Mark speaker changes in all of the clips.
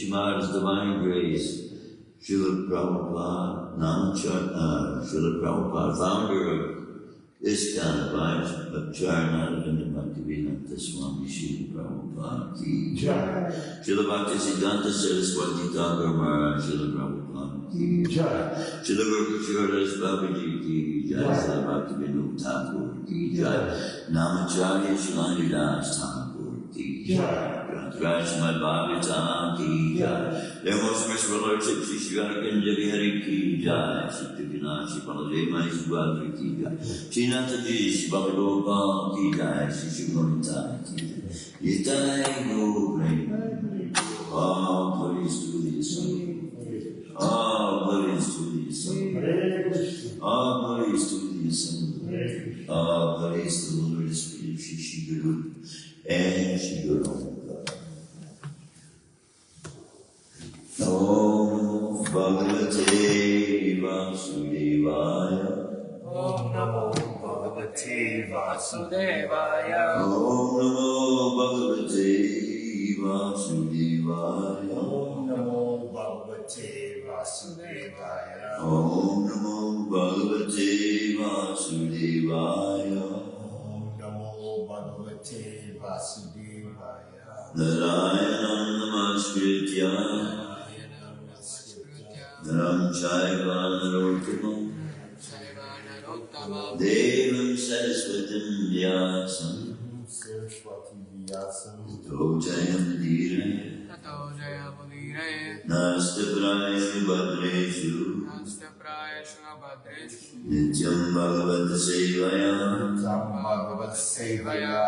Speaker 1: Shrimad's Divine Grace, Srila Prabhupada, Srila Prabhupada, founder of ISKCON, of Charananda Bhaktivedanta Swami Srila Prabhupada Ki Jai, Srila Bhaktisiddhanta Saraswati Thakur Maharaj Srila Prabhupada Ki Jai, Srila Gurukhacharas Babaji Ki Jai, Srila Bhaktivinoda Thakur Ki Jai, Namacharya Shilani Das Thakur Ki Jai, Shrimadbhagavatam Ki Jai, Their Most Merciful Lordship Shri Shrivarakanja Vihari Ki Jai, Shri Tukinath Shri Baladeva Subhadra Ki Jai, Shri Nathaji Shri Balagopa Ki Jai, Shri Shrimanita Ki Jai, Yitai Go all praise to the Assembly, all praise to the Assembly, all praise to the Assembly, all praise to the Lord Spirit Shri Guru and Shri Guru. Om Bhagavate Vasudevaya.
Speaker 2: Om Namo Bhagavate Vasudevaya.
Speaker 1: Om Namo Bhagavate Vasudevaya.
Speaker 2: Om Namo Bhagavate Vasudevaya.
Speaker 1: Om Namo Bhagavate Vasudevaya.
Speaker 2: Om Namo Bhagavate Vasudevaya.
Speaker 1: Narayanam Namaskritya Ram Chaiva Narottamam Devam Saraswatam Vyasam Dojayam Dhire Nastaprayashu Bhadreshu Nityam Bhagavata Sevaya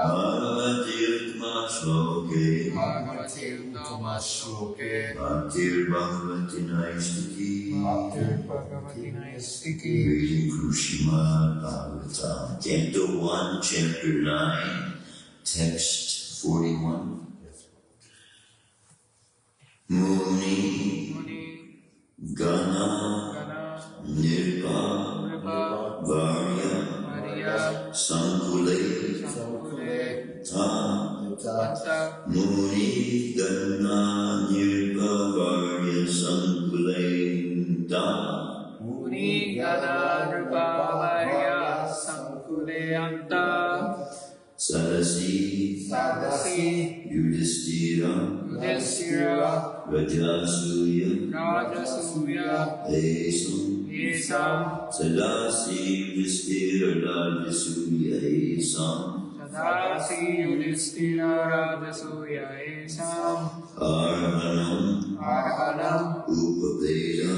Speaker 1: Bhagavati Uttama Shloke Bhaktir Bhagavati Naistiki Reading from Shrimadbhagavatam, Canto 1, Chapter 9, Text 41. Muni Gana Nirpa Varya Sankule Ta Muni Gana Nirpa Varya Sankule Ta
Speaker 3: Muni Gana Nirpa Varya Sankule Anta
Speaker 1: Sadasi Yudhishthira Rajasuya Esam Sadasi Yudhishthira Rajasuya Esam Arhanam Upapeda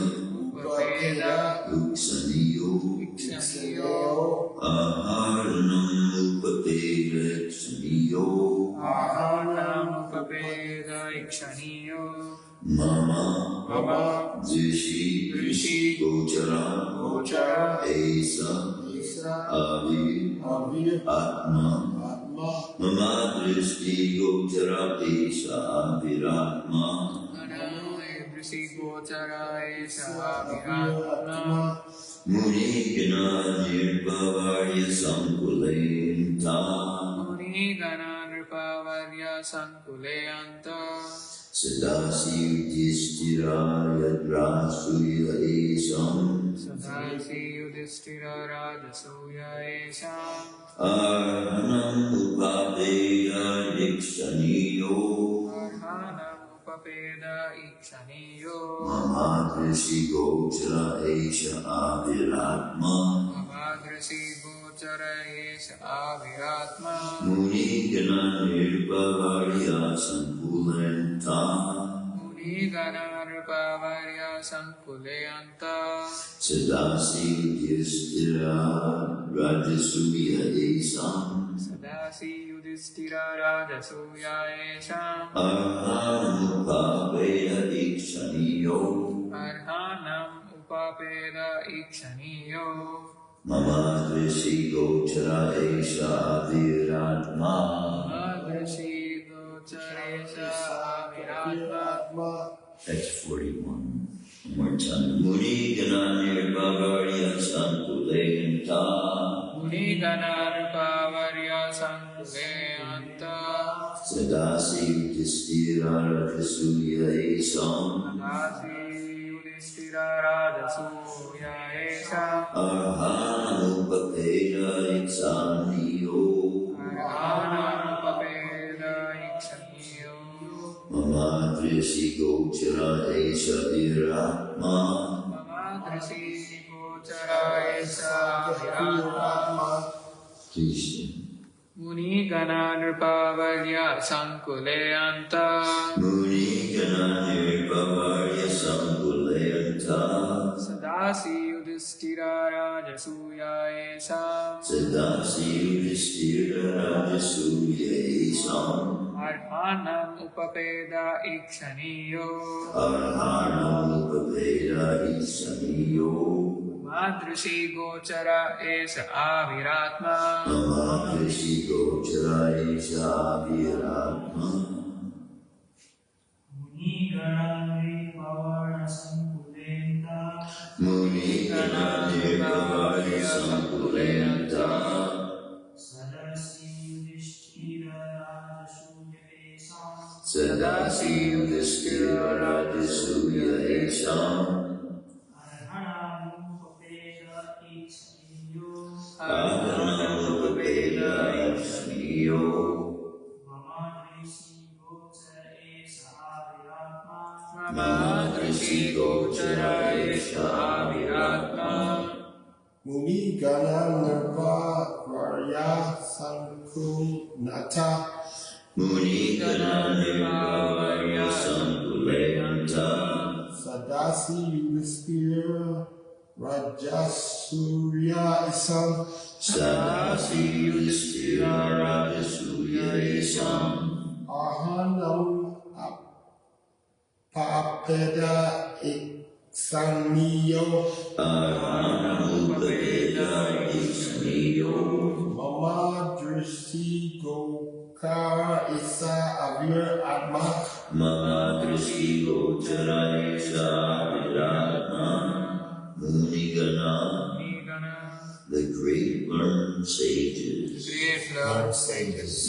Speaker 1: Uksaniyo Aharanam Upapeda Ikshaniyo Mama Drishi Gochara Esa Avi Atma Mama Drishi Gochara Esa Aviratma Muni Gana Nirpa Varya Sankule Anta Sadasi Yudhishthira Rajasuya Esam Arhanam Upapeda Ikshaniyo Mama Drishi Gochara Esha Aviratma Muni Gana Nirpa Varya Sankule Anta Sadasi Yudhishthira Rajasuya Esam Arhanam Upapeda Ikshaniyo Mama Drishi Gochara Esha Aviratma That's 41. One more time. Muni Gana Nirpa Varya Sankule Anta Sadasi Yudhishthira Rajasuya Esam Arhanam Upapeda Ikshaniyo Mama Drishi Gochara Esha Aviratma
Speaker 3: Muni Gana Nirpa Varya Sankule Anta Sadasi Yudhishthira Rajasuya Esam Arhanam Upapeda Ikshaniyo Madrishi Gochara Esha Aviratma Muni Gana Nirpa Varya Sankule Anta Sadasi Yudhishthira Rajasuya Esam Arhanam Upapeda Ikshaniyo
Speaker 1: Mahadrishi Gochara Esha Aviratma
Speaker 2: Muni Gana Nirva Varya Sankunata
Speaker 1: Muni Gana Nirvavarya Sankulenta
Speaker 2: Sadasi Yudhisthira Rajasurya Isam
Speaker 1: Sadasi Yudhisthira Rajasurya Isam
Speaker 2: Ahanam Papeda Iksaniyo
Speaker 1: Aranamupaveda Ismiyo
Speaker 2: Mama Drishti Gokara Isa Avir Atma
Speaker 1: Mahadrishi Gochara Esha Aviratma Munigana, the great learned sages,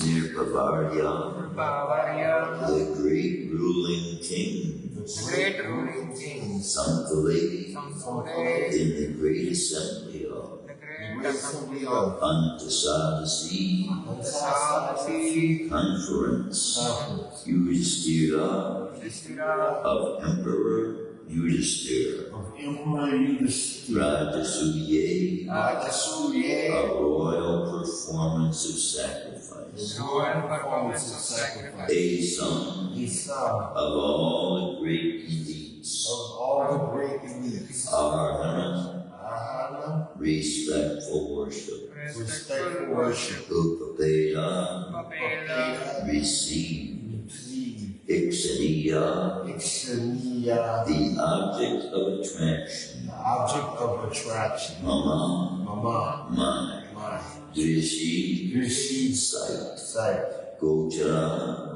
Speaker 1: Nirpavarya, the great ruling king, Sankale, in the great assembly of Antasadasi, conference, Yudhisthira, of Emperor Yudhisthira, Rajasuye, a royal performance of sacrifice, a son of all the great elites, Arhana, respectful worship, Upapeda, receive, Iksaniya, the object of attraction, Mama, mine, Drishi, sight, Gochara,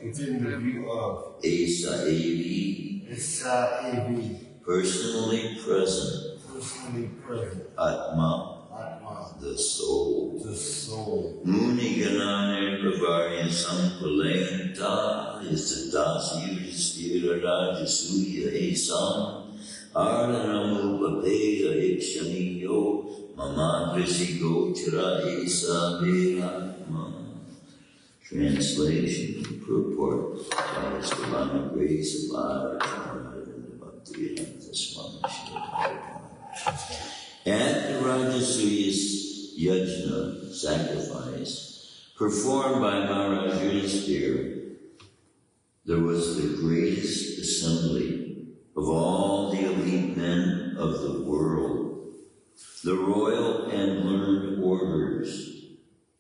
Speaker 1: within the view of, Esa Evi, personally present, Atma, the soul. Munigana Nirvavarya Sampalenta is the Dasi Yudhisthira Rajasuya Esam Ardanamupaveda Ikshaniyo Mamadrisi Gochara Esa Vehatma. Translation and purport by His Divine Grace of our Bhaktivedanta Swami Shrimadbhagavatam. At the Rajasuya Yajna sacrifice performed by Maharaj Yudhisthira, there was the greatest assembly of all the elite men of the world, the royal and learned orders.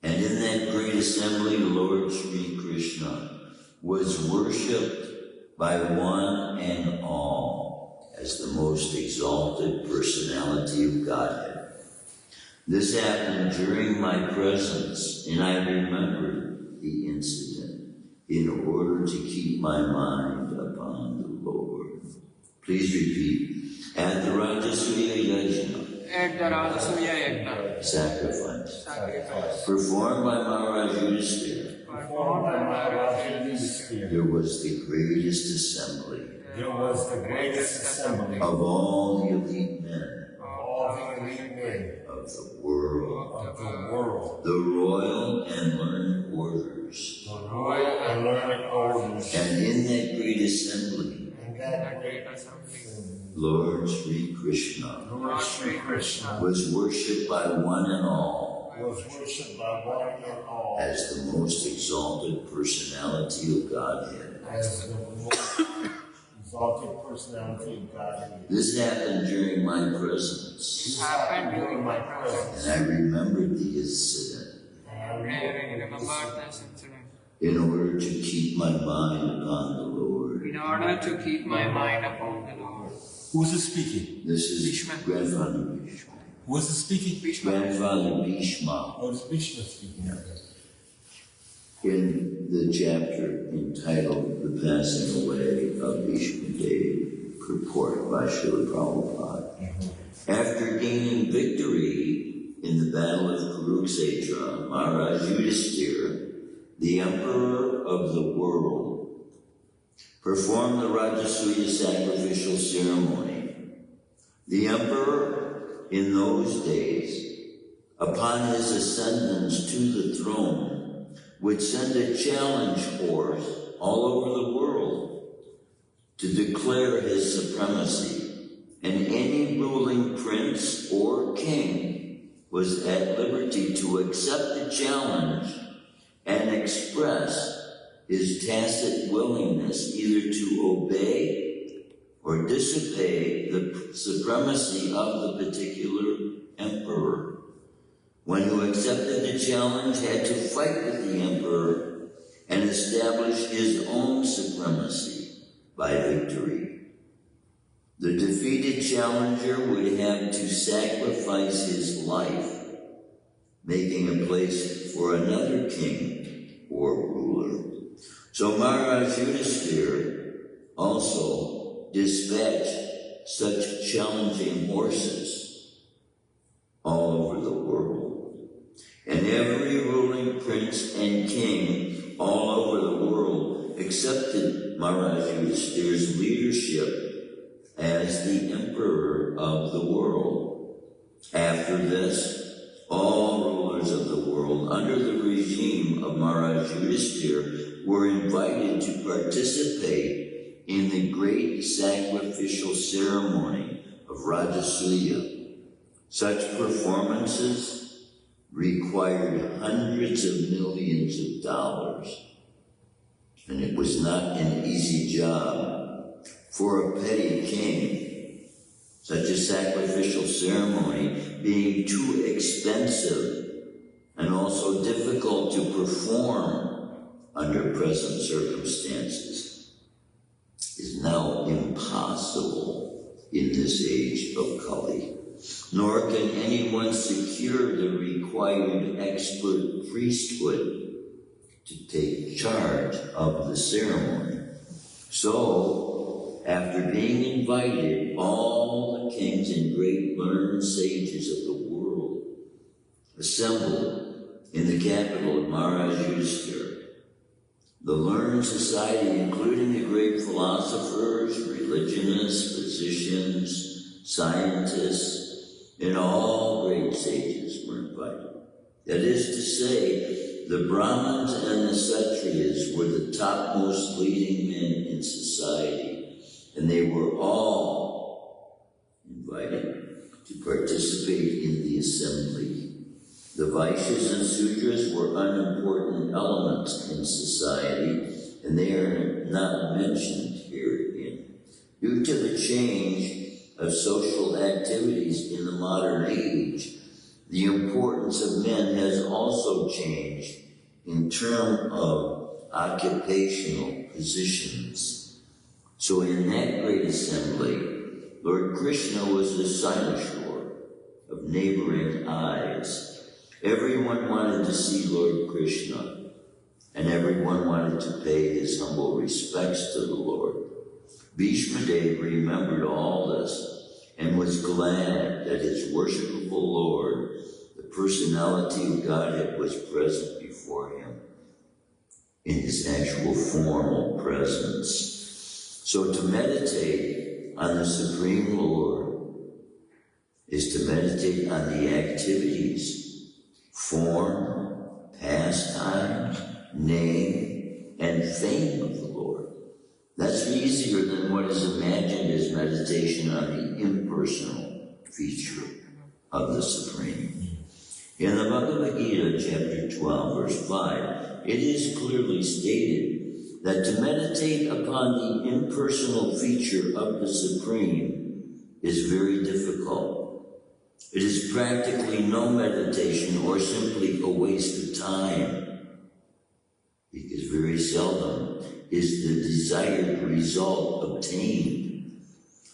Speaker 1: And in that great assembly, Lord Sri Krishna was worshipped by one and all as the most exalted personality of Godhead. This happened during my presence, and I remembered the incident in order to keep my mind upon the Lord. Please repeat. At the Rajasuya Yajna. Sacrifice. Performed by Maharaj Yudhisthira. There was the greatest assembly. Of all the elite men. Of the world. The royal and learned orders. And in that great assembly, Lord Sri Krishna was worshipped by one and all as the most exalted personality of Godhead. This happened during my presence. And I remembered the incident in order to keep my mind upon the Lord.
Speaker 2: Who's this speaking?
Speaker 1: This is Grandfather Bhishma.
Speaker 2: Who is this speaking?
Speaker 1: Grandfather Bhishma.
Speaker 2: Oh, it's Bhishma speaking.
Speaker 1: In the chapter entitled The Passing Away of Bhishma Dev, purport by Srila Prabhupada. After gaining victory in the Battle of Kurukshetra, Maharaj Yudhisthira, the Emperor of the world, performed the Rajasuya sacrificial ceremony. The Emperor, in those days, upon his ascendance to the throne, would send a challenge horse all over the world to declare his supremacy, and any ruling prince or king was at liberty to accept the challenge and express his tacit willingness either to obey or disobey the supremacy of the particular emperor. One who accepted the challenge had to fight with the emperor and establish his own supremacy by victory. The defeated challenger would have to sacrifice his life, making a place for another king or ruler. So Maharaj Yudhisthira also dispatched such challenging horses all over the world. And every ruling prince and king all over the world accepted Maharaj Yudhisthira's leadership as the emperor of the world. After this, all rulers of the world under the regime of Maharaj Yudhisthira were invited to participate in the great sacrificial ceremony of Rajasuya. Such performances required hundreds of millions of dollars, and it was not an easy job for a petty king, such a sacrificial ceremony being too expensive and also difficult to perform under present circumstances, is now impossible in this age of Kali. Nor can anyone secure the required expert priesthood to take charge of the ceremony. So, after being invited, all the kings and great learned sages of the world assembled in the capital of Maharaj Yudhisthira. The learned society, including the great philosophers, religionists, physicians, scientists, and all great sages were invited. That is to say, the Brahmins and the Kshatriyas were the topmost leading men in society, and they were all invited to participate in the assembly. The Vaishyas and Sudras were unimportant elements in society, and they are not mentioned herein. Due to the change of social activities in the modern age, the importance of men has also changed in terms of occupational positions. So in that great assembly, Lord Krishna was the cynosure of neighboring eyes. Everyone wanted to see Lord Krishna, and everyone wanted to pay his humble respects to the Lord. Bhishma Dev remembered all this and was glad that his worshipable Lord, the personality of Godhead, was present before him in his actual formal presence. So to meditate on the Supreme Lord is to meditate on the activities, form, pastime, name, and fame of the Lord. That's easier than what is imagined as meditation on the impersonal feature of the Supreme. In the Bhagavad Gita, chapter 12, verse 5, it is clearly stated that to meditate upon the impersonal feature of the Supreme is very difficult. It is practically no meditation or simply a waste of time, because very seldom is the desired result obtained.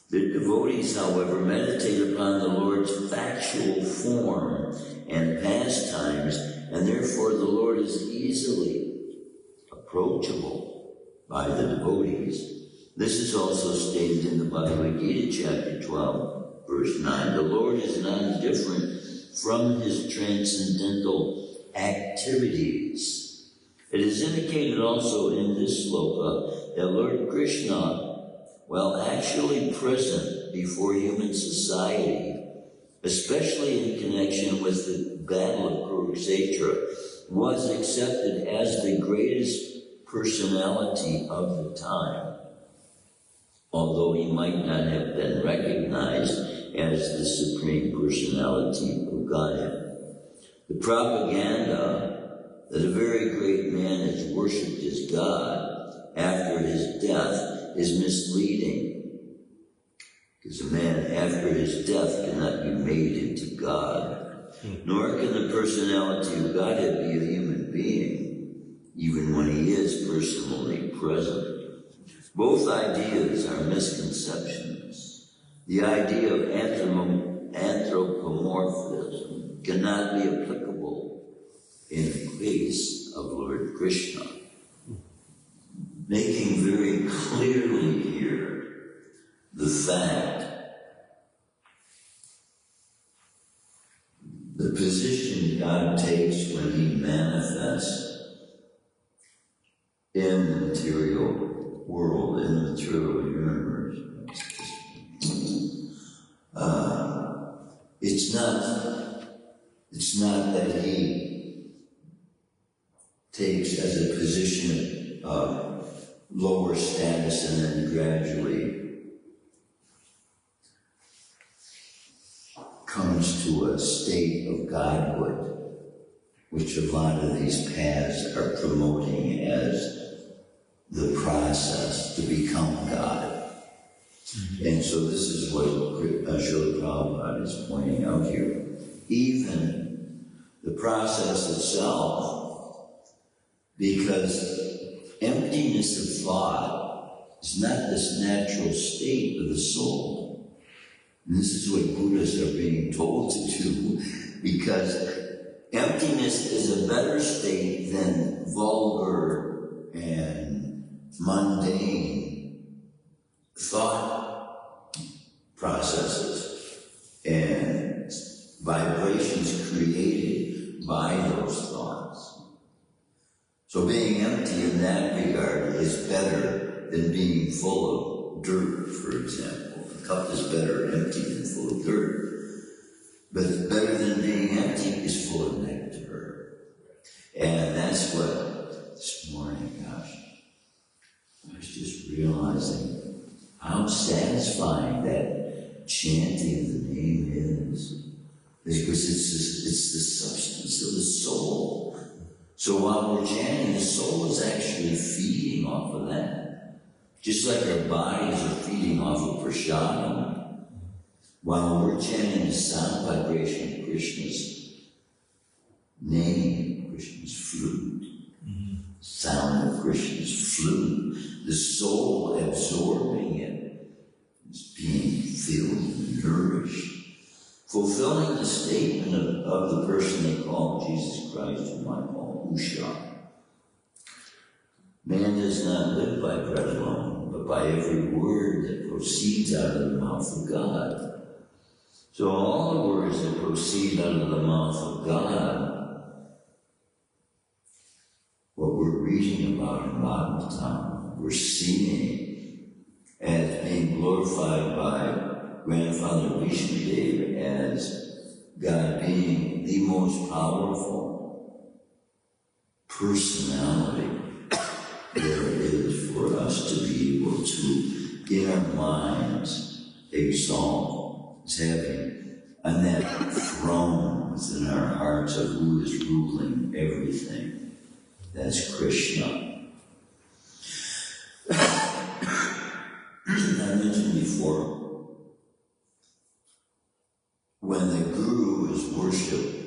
Speaker 1: The devotees, however, meditate upon the Lord's factual form and pastimes, and therefore the Lord is easily approachable by the devotees. This is also stated in the Bhagavad Gita, chapter 12, verse 9. The Lord is not different from his transcendental activities. It is indicated also in this sloka that Lord Krishna, while actually present before human society, especially in connection with the battle of Kurukshetra, was accepted as the greatest personality of the time, although he might not have been recognized as the Supreme Personality of Godhead. The propaganda that a very great man is worshipped as God after his death is misleading, because a man after his death cannot be made into God, nor can the personality of Godhead be a human being, even when he is personally present. Both ideas are misconceptions. The idea of anthropomorphism cannot be applicable in the case of Lord Krishna, making very clearly here the fact, the position God takes when he manifests in the material world, in the material universe. It's not that he takes as a position of lower status and then gradually comes to a state of godhood, which a lot of these paths are promoting as the process to become God. And so this is what Srila Prabhupada is pointing out here. Even the process itself, because emptiness of thought is not this natural state of the soul. And this is what Buddhists are being told to do, because emptiness is a better state than vulgar and mundane thought processes and vibrations created by those thoughts. So being empty in that regard is better than being full of dirt, for example. The cup is better empty than full of dirt. But better than being empty is full of nectar. And that's what this morning, gosh, I was just realizing how satisfying that chanting of the name is. Because it's the substance of the soul. So while we're chanting, the soul is actually feeding off of that. Just like our bodies are feeding off of prasadam. While we're chanting the sound vibration of Krishna's name, Krishna's flute, sound of Krishna's flute, the soul absorbing it is being filled and nourished, fulfilling the statement of the person they call Jesus Christ, whom I call Usha. Man does not live by bread alone, but by every word that proceeds out of the mouth of God. So all the words that proceed out of the mouth of God, what we're reading about in Bhagavatam, we're seeing as being glorified by Grandfather Vishnudev as God being the most powerful personality there is for us to be able to, in our minds, exalt as having on that throne within our hearts of who is ruling everything. That's Krishna. I mentioned before, when the Guru is worshipped,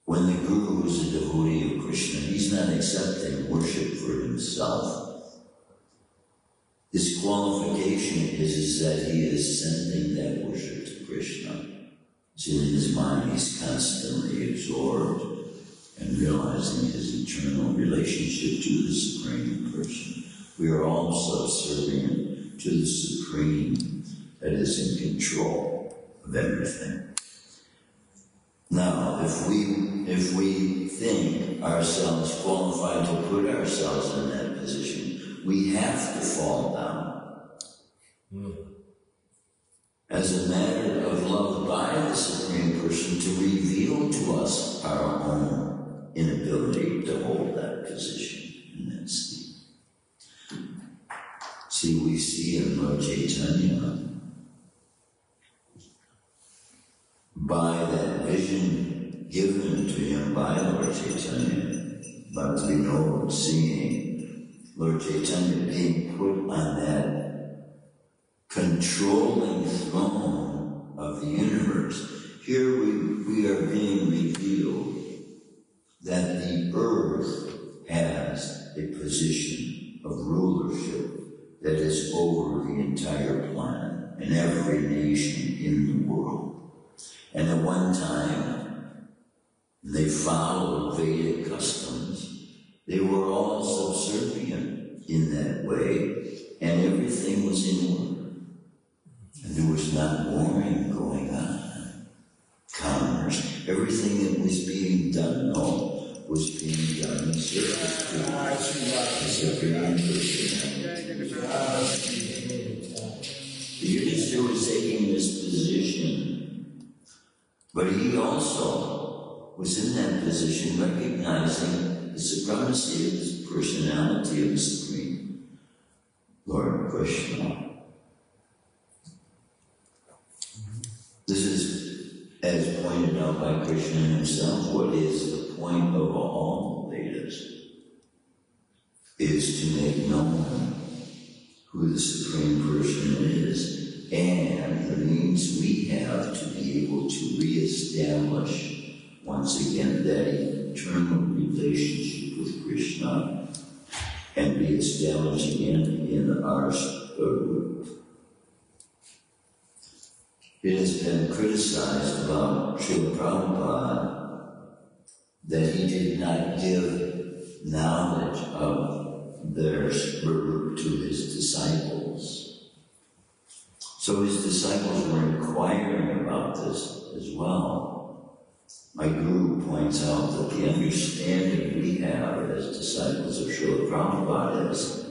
Speaker 1: when the Guru is a devotee of Krishna, he's not accepting worship for himself. His qualification is that he is sending that worship to Krishna. So in his mind, he's constantly absorbed and realizing his eternal relationship to the Supreme Person. We are all subservient to the Supreme that is in control of everything. Now, if we think ourselves qualified to put ourselves in that position, we have to fall down. As a matter of love by the Supreme Person to reveal to us our own inability to hold that position in that state. See, we see in Lord Chaitanya, by that vision given to him by Lord Chaitanya, but we know seeing Lord Chaitanya being put on that controlling throne of the universe. Here we are being revealed that the earth has a position of rulership that is over the entire planet and every nation in the world. And at one time, they followed Vedic customs. They were all subservient in that way, and everything was in order. And there was not warring going on, commerce. Everything that was being done, was being done in service to the Supreme Personality. The Yudhishthira was taking this position, but he also was in that position recognizing the supremacy of the personality of the Supreme Lord Krishna. This is, as pointed out by Krishna himself, what is the point of all Vedas, is to make known who the Supreme Person is and the means we have to be able to reestablish once again that eternal relationship with Krishna and reestablish again in our Swarup. It has been criticized about Srila Prabhupada that he did not give knowledge of their Swarup to his disciples. So his disciples were inquiring about this as well. My guru points out that the understanding we have as disciples of Srila Prabhupada is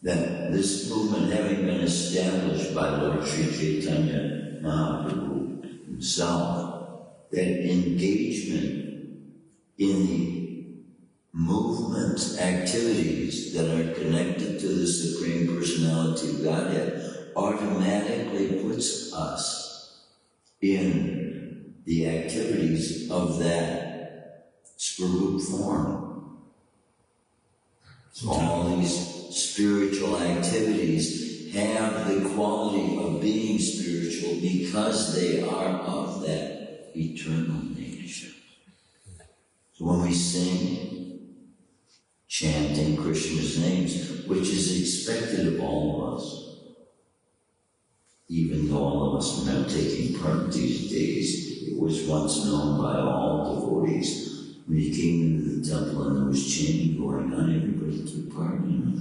Speaker 1: that this movement having been established by Lord Sri Chaitanya Mahaprabhu himself, that engagement in the movements, activities that are connected to the Supreme Personality of Godhead automatically puts us in the activities of that Swarup form. So all these spiritual activities have the quality of being spiritual because they are of that eternal nature. So when we sing, chanting Krishna's names, which is expected of all of us, even though all of us are not taking part these days, it was once known by all devotees. When you came into the temple and there was chanting going on, everybody took part in it.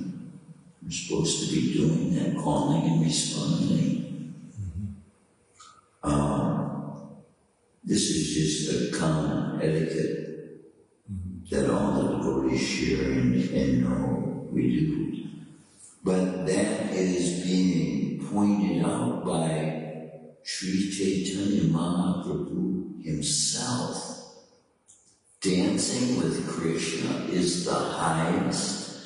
Speaker 1: We're supposed to be doing that, calling and responding. This is just a common etiquette that all the devotees share and know we do. But that is being pointed out by Sri Chaitanya Mahaprabhu himself. Dancing with Krishna is the highest,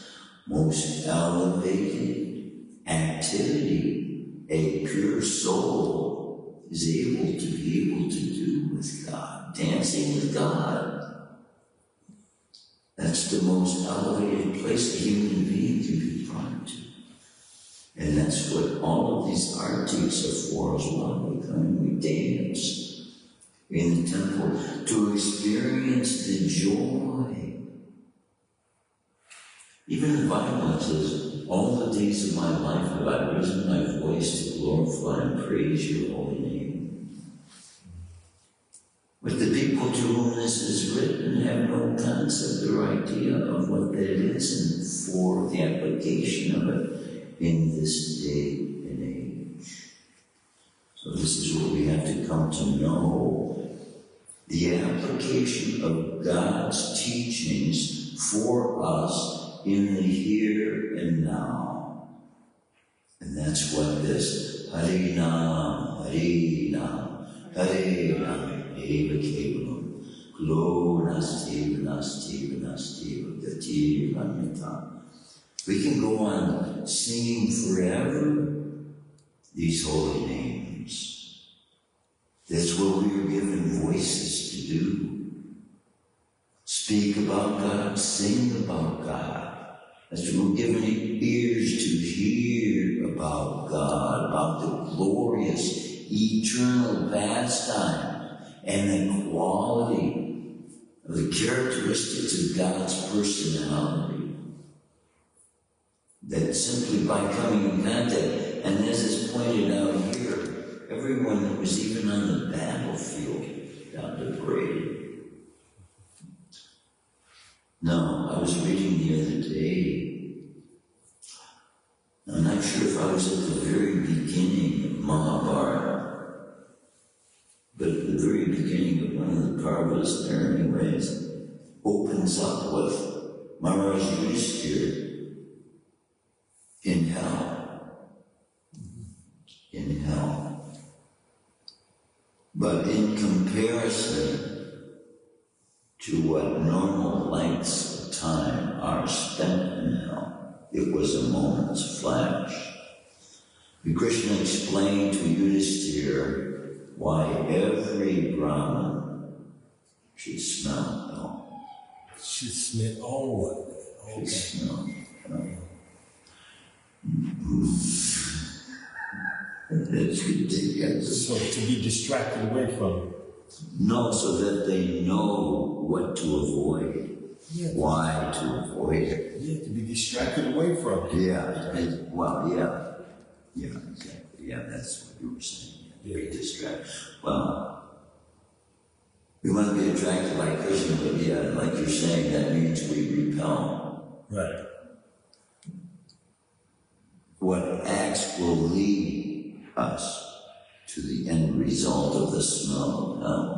Speaker 1: most elevated activity a pure soul is able to do with God. Dancing with God. That's the most elevated place a human being can be brought to. And that's what all of these artis are for as well. We come and we dance in the temple to experience the joy. Even the Bible says, all the days of my life have I risen my voice to glorify and praise your holy name. But the people to whom this is written have no concept or idea of what that is and for the application of it in this day and age. So this is what we have to come to know. The application of God's teachings for us in the here and now. And that's what this Hari Nam, Hari Nam, Hari Nam, Eva Kevalam, Lo Nastiva, Nastiva, Nastiva, Gativa, Amita. We can go on singing forever these holy names. That's what we are given voices to do. Speak about God, sing about God. That's what we're given ears to hear about God, about the glorious, eternal pastime and the quality of the characteristics of God's personality. That simply by coming in contact, and as is pointed out here, everyone who was even on the battlefield got liberated. No, I was reading the other day, I'm not sure if I was at the very beginning of Mahabharata, but at the very beginning of one of the Parvas there anyways, opens up with Maharaj Yudhishthira in hell. In hell. But in comparison to what normal lengths of time are spent in hell, it was a moment's flash. And Krishna explained to Yudhishthira why every Brahmin should smell hell.
Speaker 2: Should smell all.
Speaker 1: Should smell hell. That's good to
Speaker 2: So to be distracted away from it.
Speaker 1: No, so that they know what to avoid, why to avoid it.
Speaker 2: Yeah, to be distracted away from it.
Speaker 1: Yeah, exactly. Yeah, that's what you were saying. Yeah. Be distracted. Well, we want to be attracted by Krishna, but yeah, like you're saying, that means we repel.
Speaker 2: Right.
Speaker 1: What acts will lead us to the end result of the smell of hell.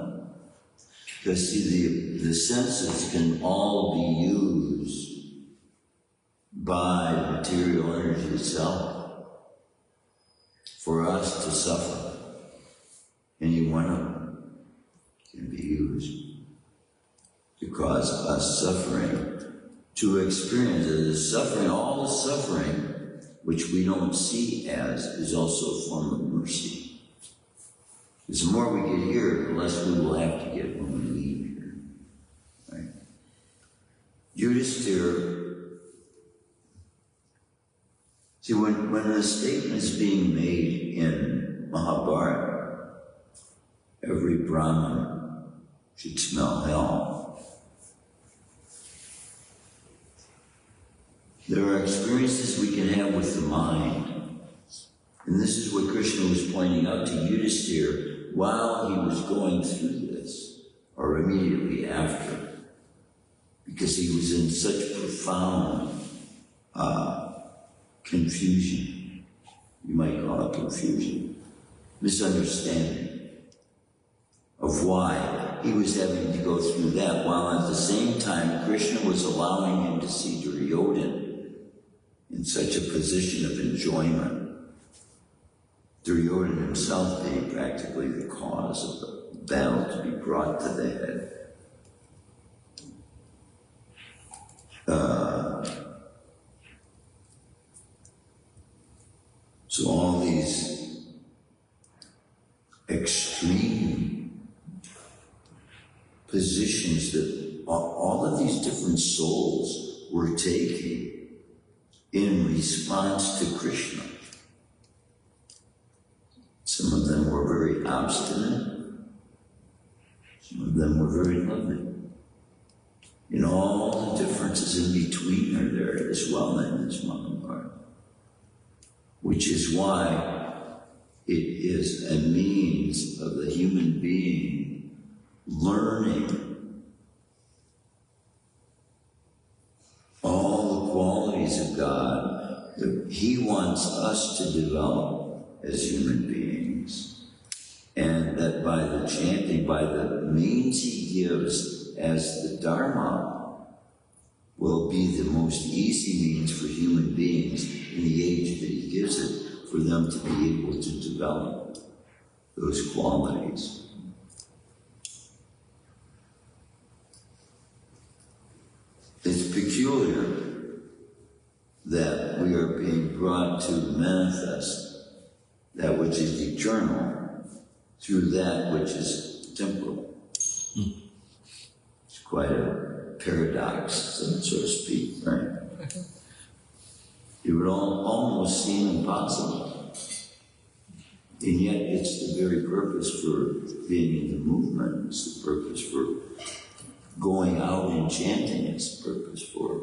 Speaker 1: Because see, the senses can all be used by material energy itself for us to suffer. Any one of them can be used to cause us suffering, to experience the suffering, all the suffering which we don't see as, is also a form of mercy. Because the more we get here, the less we will have to get when we leave here. Right? Yudhishthira, see, when a statement is being made in Mahabharata, every Brahmin should smell hell. There are experiences we can have with the mind. And this is what Krishna was pointing out to Yudhishthira while he was going through this, or immediately after, because he was in such profound confusion. You might call it confusion, misunderstanding of why he was having to go through that, while at the same time Krishna was allowing him to see Duryodhana in such a position of enjoyment. Duryodhana himself being practically the cause of the battle to be brought to the head. So all these extreme positions that all of these different souls were taking in response to Krishna. Some of them were very obstinate. Some of them were very loving. And all the differences in between are there as well in this Mahabharata. Which is why it is a means of the human being learning all the qualities of God that He wants us to develop as human beings. And that by the chanting, by the means He gives as the Dharma, will be the most easy means for human beings in the age that He gives it, for them to be able to develop those qualities. that we are being brought to manifest that which is eternal through that which is temporal. It's quite a paradox, so to speak, right? It would almost seem impossible. And yet it's the very purpose for being in the movement. It's the purpose for going out and chanting. It's the purpose for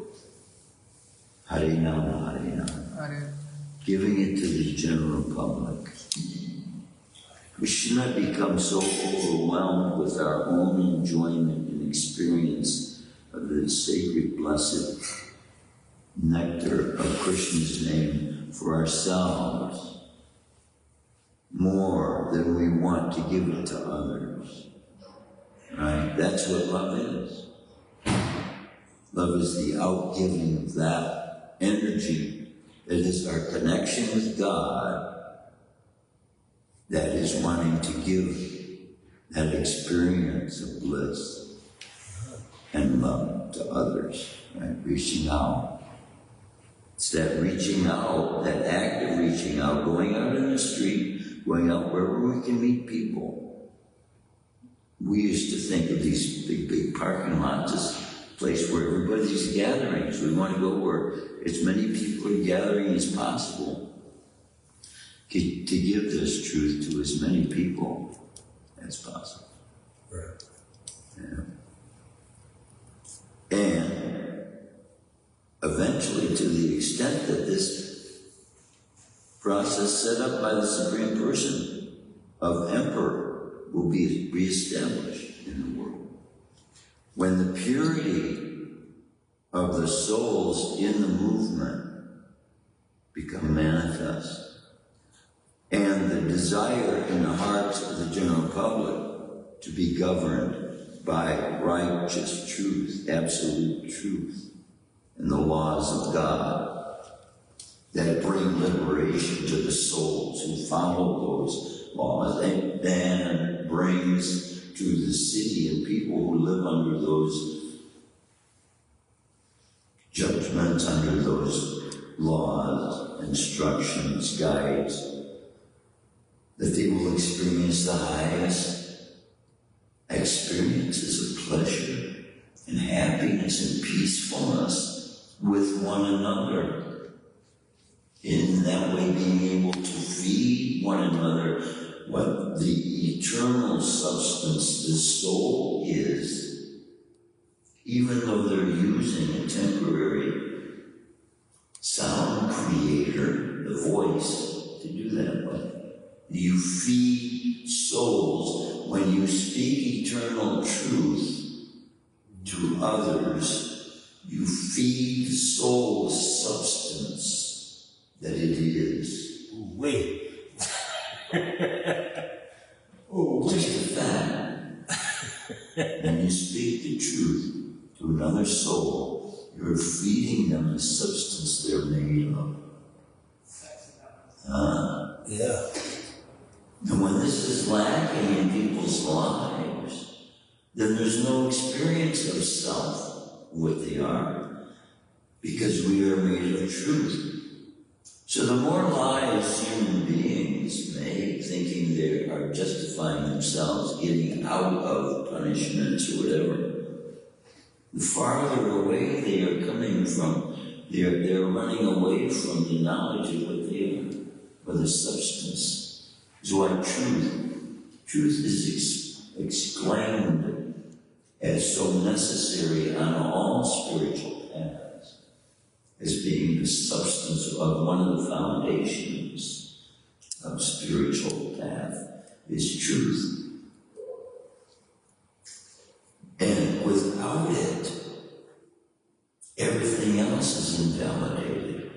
Speaker 1: Hare Nama, Hare Nama. Giving it to the general public. We should not become so overwhelmed with our own enjoyment and experience of the sacred, blessed nectar of Krishna's name for ourselves more than we want to give it to others. Right? That's what love is. Love is the outgiving of that energy that is our connection with God, that is wanting to give that experience of bliss and love to others, right? Reaching out. It's that reaching out, that act of reaching out, going out in the street, going out wherever we can meet people. We used to think of these big parking lots as a place where everybody's gathering. So we want to go where as many people are gathering as possible to give this truth to as many people as possible.
Speaker 2: Right.
Speaker 1: Yeah. And eventually, to the extent that this process set up by the Supreme Person of Emperor will be reestablished in the world. When the purity of the souls in the movement become manifest, and the desire in the hearts of the general public to be governed by righteous truth, absolute truth, and the laws of God that bring liberation to the souls who follow those laws, and then brings to the city and people who live under those judgments, under those laws, instructions, guides, that they will experience the highest experiences of pleasure and happiness and peacefulness with one another. In that way, being able to feed one another what the eternal substance the soul is, even though they're using a temporary sound creator, the voice, to do that with. You feed souls when you speak eternal truth to others. You feed the soul's substance that it is.
Speaker 2: Wait. Oh,
Speaker 1: Just a fact. When you speak the truth to another soul, you're feeding them the substance they're made of.
Speaker 2: yeah.
Speaker 1: And when this is lacking in people's lives, then there's no experience of self, what they are, because we are made of truth. So the more lies human beings make, thinking they are justifying themselves, getting out of punishments or whatever, the farther away they are coming from, they're running away from the knowledge of what they are, or the substance. Is why truth is exclaimed as so necessary on all spiritual paths, as being the substance of one of the foundations of spiritual path is truth. And without it, everything else is invalidated.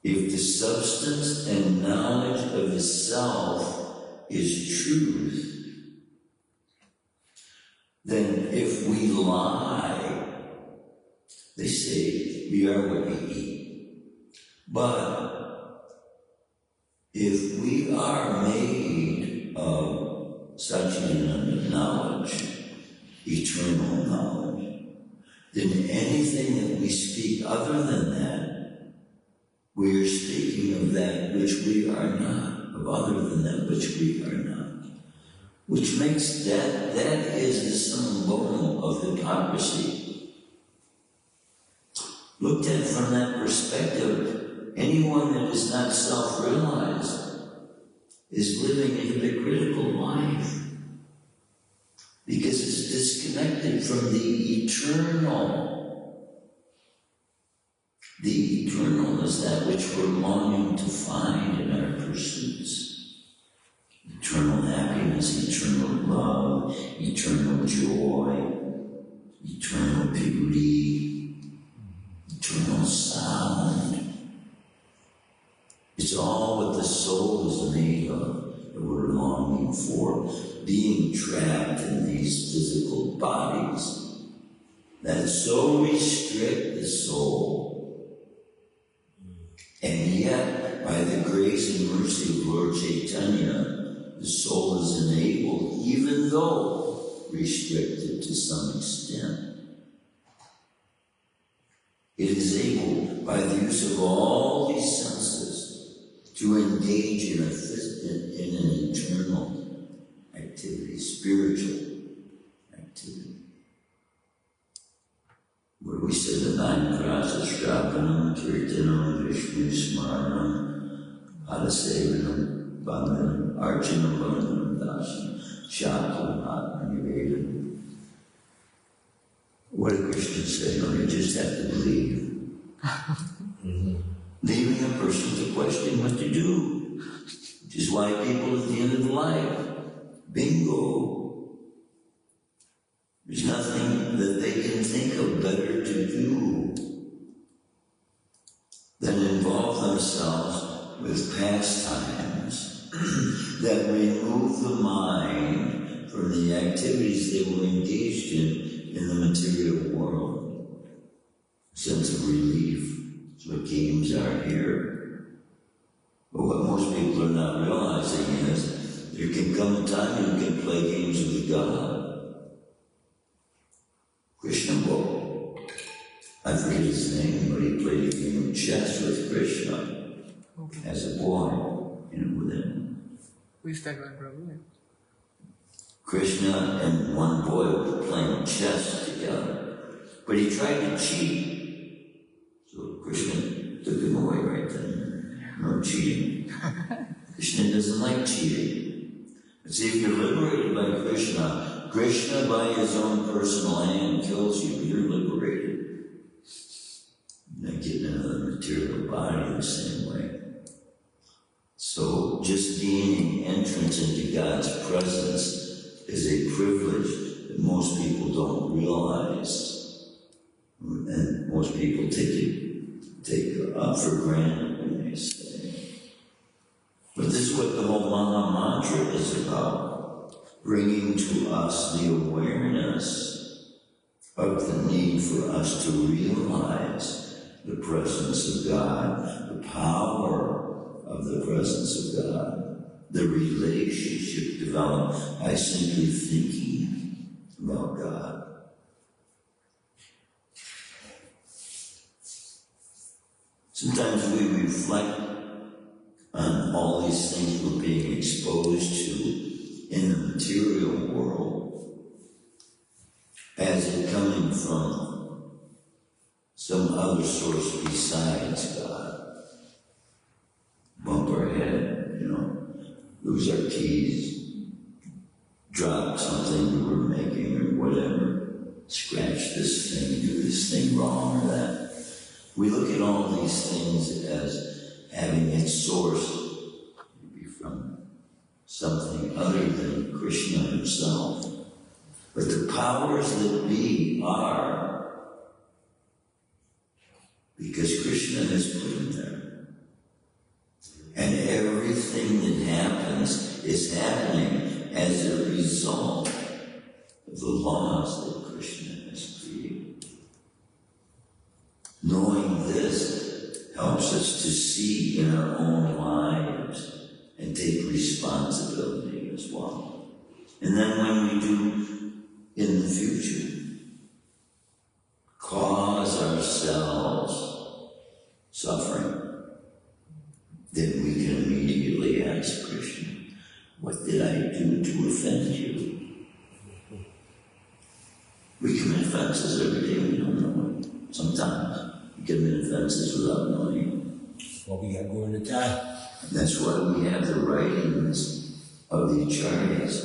Speaker 1: If the substance and knowledge of the self is truth, then if we lie, they say we are what we eat. But if we are made of Satchidananda knowledge, eternal knowledge, then anything that we speak other than that, we are speaking of that which we are not, of other than that which we are not. Which makes that is the sum bonum of hypocrisy. Looked at from that perspective, anyone that is not self-realized is living a hypocritical life because it's disconnected from the eternal. The eternal is that which we're longing to find in our pursuits. Eternal happiness, eternal love, eternal joy, eternal beauty, eternal sound. It's all what the soul is made of that we're longing for, being trapped in these physical bodies that so restrict the soul. And yet, by the grace and mercy of Lord Chaitanya, the soul is enabled, even though restricted to some extent. It is able, by the use of all these senses, to engage in an internal activity, spiritual activity. Where we say the 9 crosses, Shravanam, Kirtanam, Vishnu Smaranam, Adasevanam, Bandhanam, Archanam, Bandhanam, Dasanam, Shatam, Atmanivedam. What do Christians say? No, you just have to believe. Leaving a person to question what to do, which is why people at the end of life, bingo, there's nothing that they can think of better to do than involve themselves with pastimes that remove the mind from the activities they were engaged in the material world. Sense of relief. That's what games are here. But what most people are not realizing is there can come a time you can play games with God. Krishna Bol, I forget his name, but he played a game of chess with Krishna as a boy, with him.
Speaker 3: Who is that one, Prabhu?
Speaker 1: Krishna and one boy were playing chess together, but he tried to cheat. So Krishna took him away right then. No cheating. Krishna doesn't like cheating. But see, if you're liberated by Krishna, Krishna by his own personal hand kills you, you're liberated. You're not getting another material body the same way. So just gaining entrance into God's presence is a privilege that most people don't realize. And most people take for granted when they say. But this is what the whole Maha Mantra is about, bringing to us the awareness of the need for us to realize the presence of God, the power of the presence of God, the relationship developed by simply thinking about God. Sometimes we reflect on all these things we're being exposed to in the material world as it coming from some other source besides God. Bump our head, lose our keys, drop something we were making or whatever, scratch this thing, do this thing wrong or that. We look at all these things as having its source maybe from something other than Krishna himself. But the powers that be are because Krishna has put them there. And everything that happens is happening as a result of the laws that Krishna has created. Knowing this helps us to see in our own lives and take responsibility as well. And then when we do in the future, suffering, then we can immediately ask Krishna, what did I do to offend you? We commit offenses every day, we don't know it. Sometimes we commit offenses without knowing it.
Speaker 2: Well, we got going to time.
Speaker 1: And that's why we have the writings of the acharyas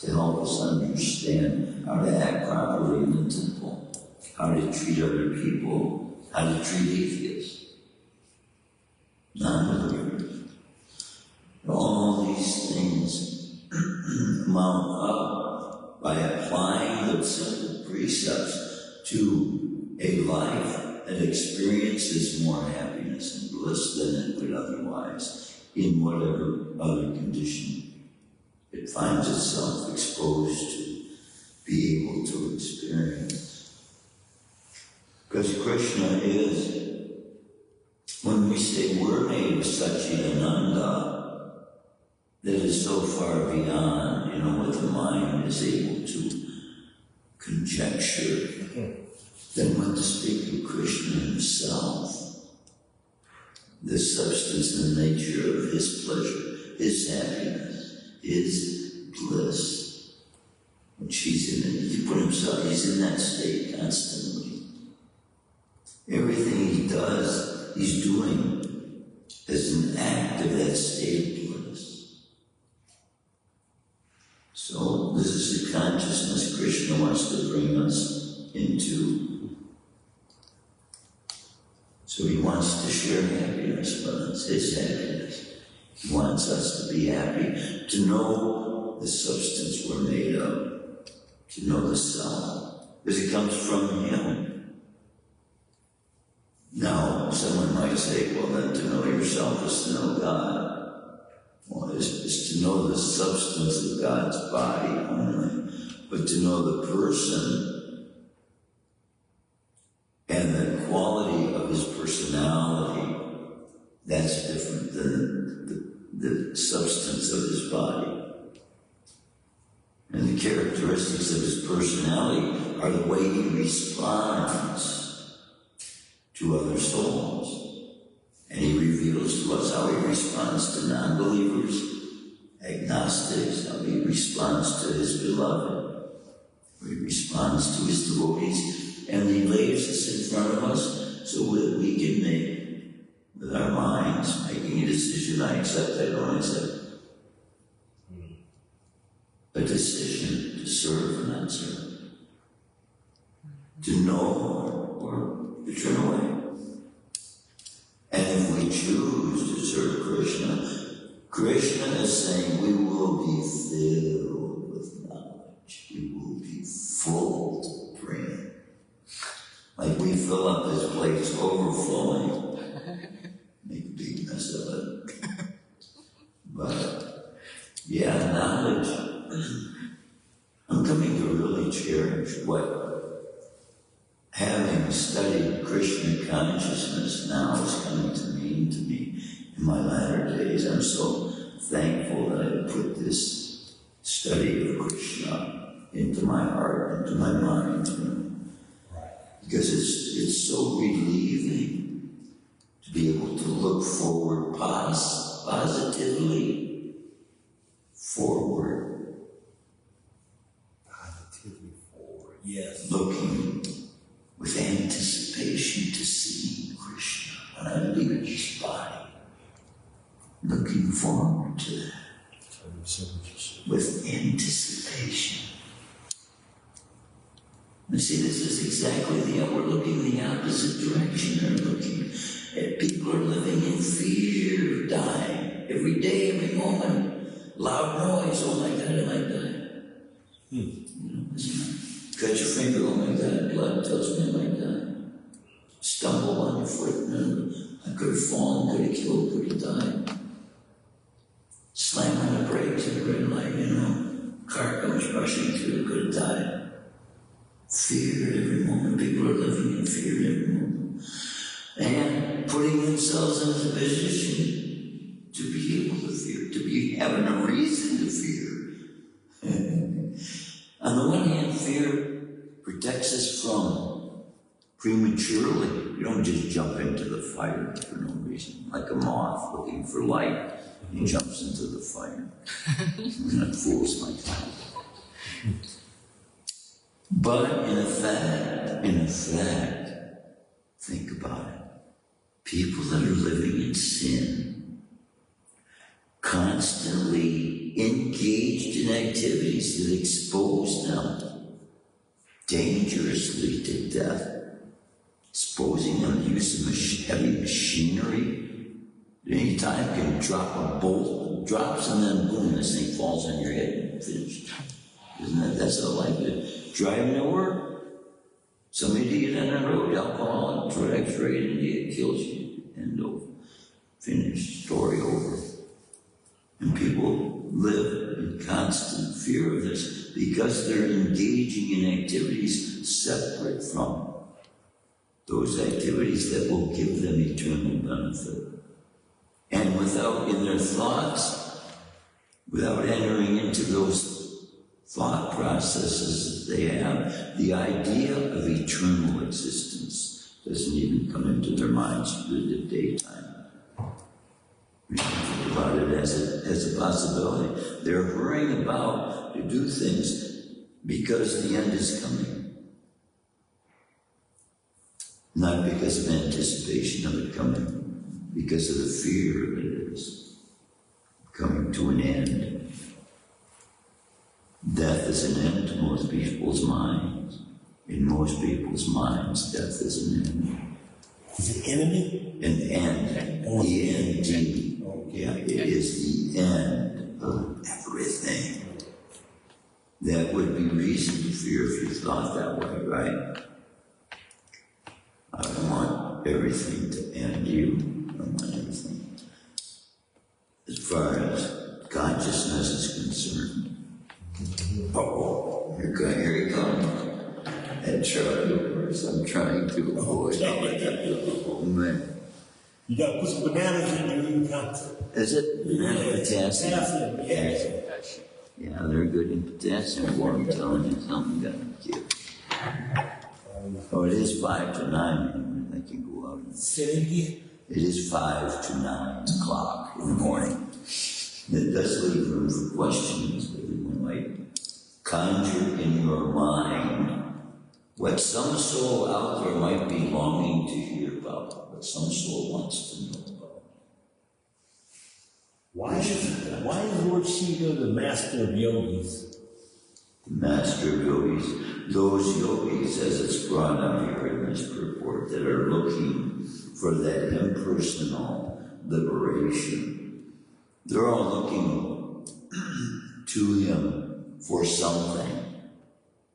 Speaker 1: to help us understand how to act properly in the temple, how to treat other people, how to treat atheists, non-believers. All these things amount up by applying the simple precepts to a life that experiences more happiness and bliss than it would otherwise in whatever other condition it finds itself exposed to be able to experience. Because Krishna is, when we say we're made of Satchidananda, that is so far beyond, what the mind is able to conjecture, then when to speak of Krishna himself, the substance and nature of his pleasure, his happiness, his bliss, which he's in, he put himself, he's in that state constantly. Everything he does, he's doing as an act of that state of bliss. So this is the consciousness Krishna wants to bring us into. So he wants to share happiness with us, his happiness. He wants us to be happy, to know the substance we're made of, to know the self, because it comes from him. Now, someone might say, well, then to know yourself is to know God. Well, it's to know the substance of God's body only, but to know the person and the quality of his personality, that's different than the substance of his body. And the characteristics of his personality are the way he responds to other souls. And he reveals to us how he responds to non-believers, agnostics, how he responds to his beloved, how he responds to his devotees, and he lays this in front of us so that we can make, with our minds, making a decision, I accept, I don't accept. A decision to serve or not serve, to know or to turn away. And if we choose to serve Krishna, Krishna is saying we will be filled with knowledge. We will be full to brim. Like we fill up his plates overflowing. Make a big mess of it. But, yeah, knowledge. I'm coming to really cherish what having studied Krishna consciousness now is coming to mean to me in my latter days. I'm so thankful that I put this study of Krishna into my heart, into my mind, because it's so relieving to be able to look forward positively forward.
Speaker 2: Positively forward, yes.
Speaker 1: Looking with anticipation to see Krishna when I leave this body. Looking forward to that. With anticipation. And see, this is exactly we're looking the opposite direction. They're looking at people are living in fear of dying. Every day, every moment. Loud noise, oh my God, I might die. Cut your finger, oh my God, blood tells me I might die. Stumble on your foot, I could have fallen, could have killed, could have died. Slam on the brakes at a red light, car comes rushing through, could have died. Fear at every moment, people are living in fear at every moment. And putting themselves in a position to be able to fear, to be having a reason to fear. On the one hand, fear protects us from prematurely. You don't just jump into the fire for no reason. Like a moth looking for light, he jumps into the fire. Not fools like that. But in effect, think about it. People that are living in sin, constantly engaged in activities that expose them dangerously to death, exposing them to use of heavy machinery. At any time can drop a bolt, drops, and then boom, this thing falls on your head and finished. Isn't that, that's how life is. Driving to work, some idiot on the road, alcohol, drugs, right, and it kills you. End over. Finished. Story over. And people live in constant fear of this because they're engaging in activities separate from those activities that will give them eternal benefit. And without, in their thoughts, without entering into those thought processes that they have, the idea of eternal existence doesn't even come into their minds through the daytime. We can think about it as a possibility. They're hurrying about to do things because the end is coming. Not because of anticipation of it coming, because of the fear that it is coming to an end. Death is an end to most people's minds. In most people's minds, death is an end.
Speaker 2: Is it enemy?
Speaker 1: An end. E-N-D. Yeah, it is the end of everything. That would be reason to fear if you thought that way, right? I don't want everything to end you. I don't want everything. As far as consciousness is concerned. Oh, here he comes. And Charlie, I'm trying to avoid it. Oh, man.
Speaker 2: You got to put some bananas in your concept.
Speaker 1: Is it? Banana potassium?
Speaker 2: Yes.
Speaker 1: Yeah, they're good in potassium. What I'm telling you, something got to give. Oh, it is 5 to 9. I can go out and
Speaker 2: say it again.
Speaker 1: It is 5 to 9 o'clock in the morning. It does leave room for questions that one might conjure in your mind what some soul out there might be longing to hear about, what some soul wants to know about.
Speaker 2: Why is Lord Shiva the master of yogis?
Speaker 1: The master of yogis, those yogis, as it's brought out here in this purport, that are looking for that impersonal liberation. They're all looking to him for something.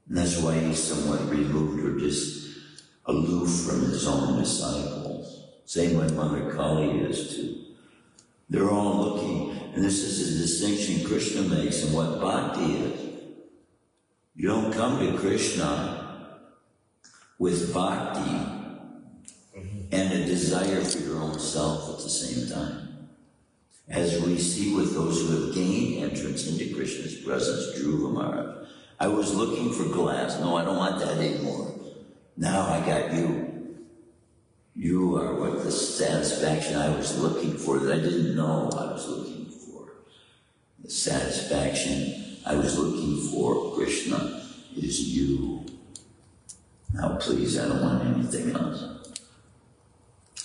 Speaker 1: And that's why he's somewhat removed or just aloof from his own disciples. Same way Mother Kali is too. They're all looking, and this is a distinction Krishna makes in what bhakti is. You don't come to Krishna with bhakti and a desire for your own self at the same time. As we see with those who have gained entrance into Krishna's presence, Dhruva Maharaj. I was looking for glass. No, I don't want that anymore. Now I got you. You are what the satisfaction I was looking for that I didn't know I was looking for. The satisfaction I was looking for, Krishna, is you. Now please, I don't want anything else.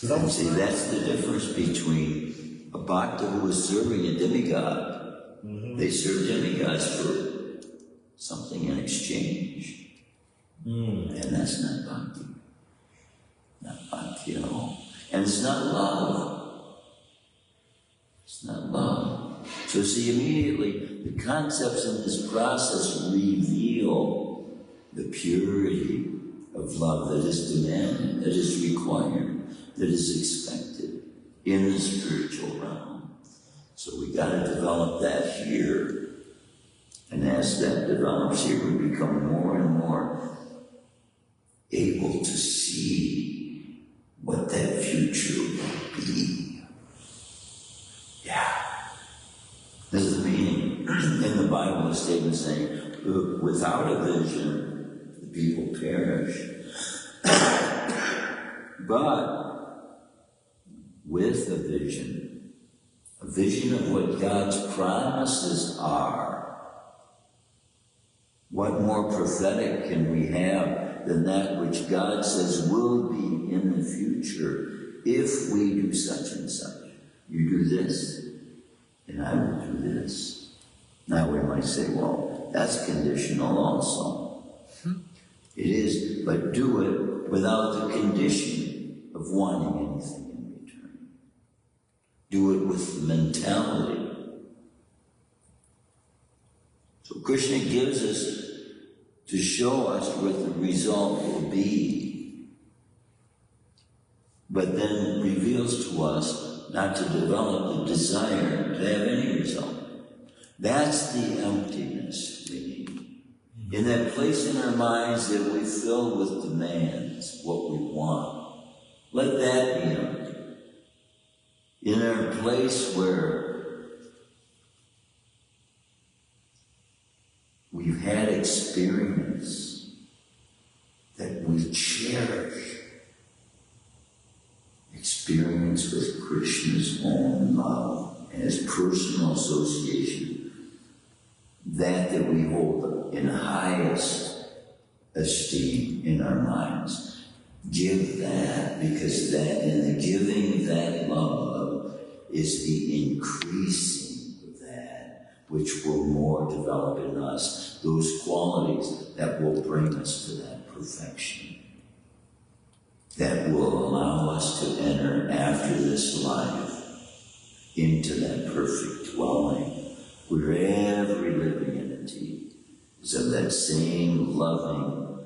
Speaker 1: And see, that's the difference between a bhakta who is serving a demigod. They serve demigods for something in exchange. And that's not bhakti. Not bhakti at all. And it's not love. It's not love. So see, immediately, the concepts in this process reveal the purity of love that is demanded, that is required, that is expected in the spiritual realm. So we got to develop that here. And as that develops here, we become more and more able to see what that future will be. Yeah. This is the meaning in the Bible, the statement saying, without a vision, the people perish. but with a vision of what God's promises are. What more prophetic can we have than that which God says will be in the future if we do such and such? You do this, and I will do this. Now we might say, well, that's conditional also. It is, but do it without the condition of wanting anything in return. Do it with the mentality. So Krishna gives us to show us what the result will be, but then reveals to us not to develop the desire to have any result. That's the emptiness we need. In that place in our minds that we fill with demands, what we want. Let that be empty. In our place where we've had experience that we cherish, experience with Krishna's own love as personal association, that we hold in highest esteem in our minds. Give that, because that in the giving that love is the increasing of that which will more develop in us, those qualities that will bring us to that perfection, that will allow us to enter after this life into that perfect dwelling, where every living entity is of that same loving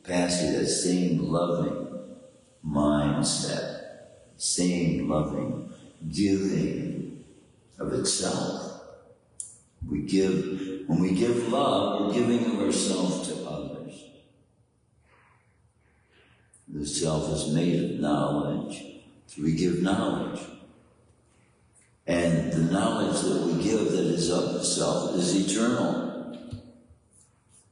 Speaker 1: capacity, that same loving mindset, same loving giving of itself. When we give love, we're giving of ourselves to others. The self is made of knowledge, so we give knowledge. And the knowledge that we give that is of the self is eternal.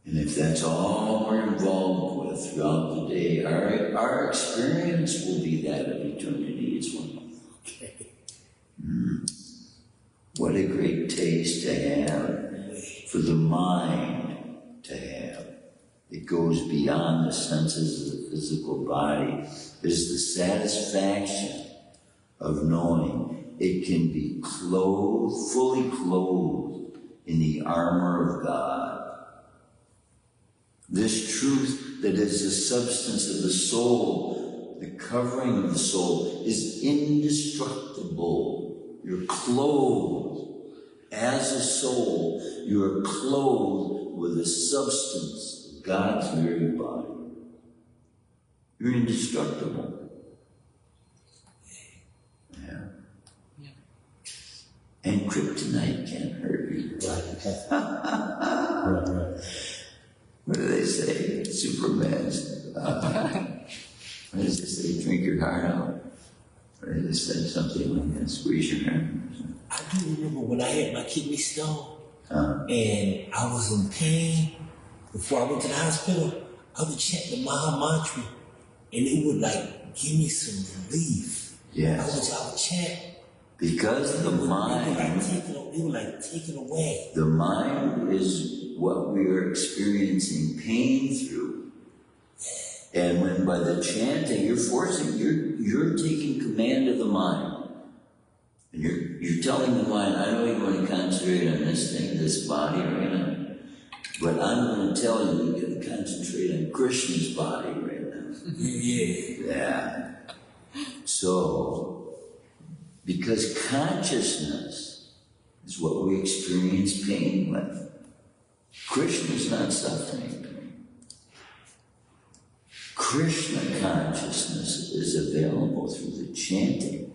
Speaker 1: And if that's all we're involved with throughout the day, our experience will be that of eternity as well. Okay. What a great taste to have, for the mind to have. It goes beyond the senses of the physical body. It is the satisfaction of knowing it can be clothed, fully clothed in the armor of God. This truth that is the substance of the soul, the covering of the soul, is indestructible. You're clothed as a soul. You are clothed with the substance of God's very body. You're indestructible. Yeah. And kryptonite can't hurt you.
Speaker 2: Right.
Speaker 1: What do they say? Superman's, what does it say? Drink your heart out. Or they said something like that, squeeze your heart.
Speaker 2: I do remember when I had my kidney stone, and I was in pain. Before I went to the hospital, I would chant the Maha Mantra, and it would give me some relief.
Speaker 1: Yes.
Speaker 2: I would chant.
Speaker 1: Because the mind,
Speaker 2: they were taken away.
Speaker 1: The mind is what we are experiencing pain through. And when by the chanting, you're taking command of the mind. And you're telling the mind, I know you want to concentrate on this thing, this body right now, but I'm going to tell you, you're going to concentrate on Krishna's body right now. Yeah. So, because consciousness is what we experience pain with. Krishna is not suffering pain. Krishna consciousness is available through the chanting.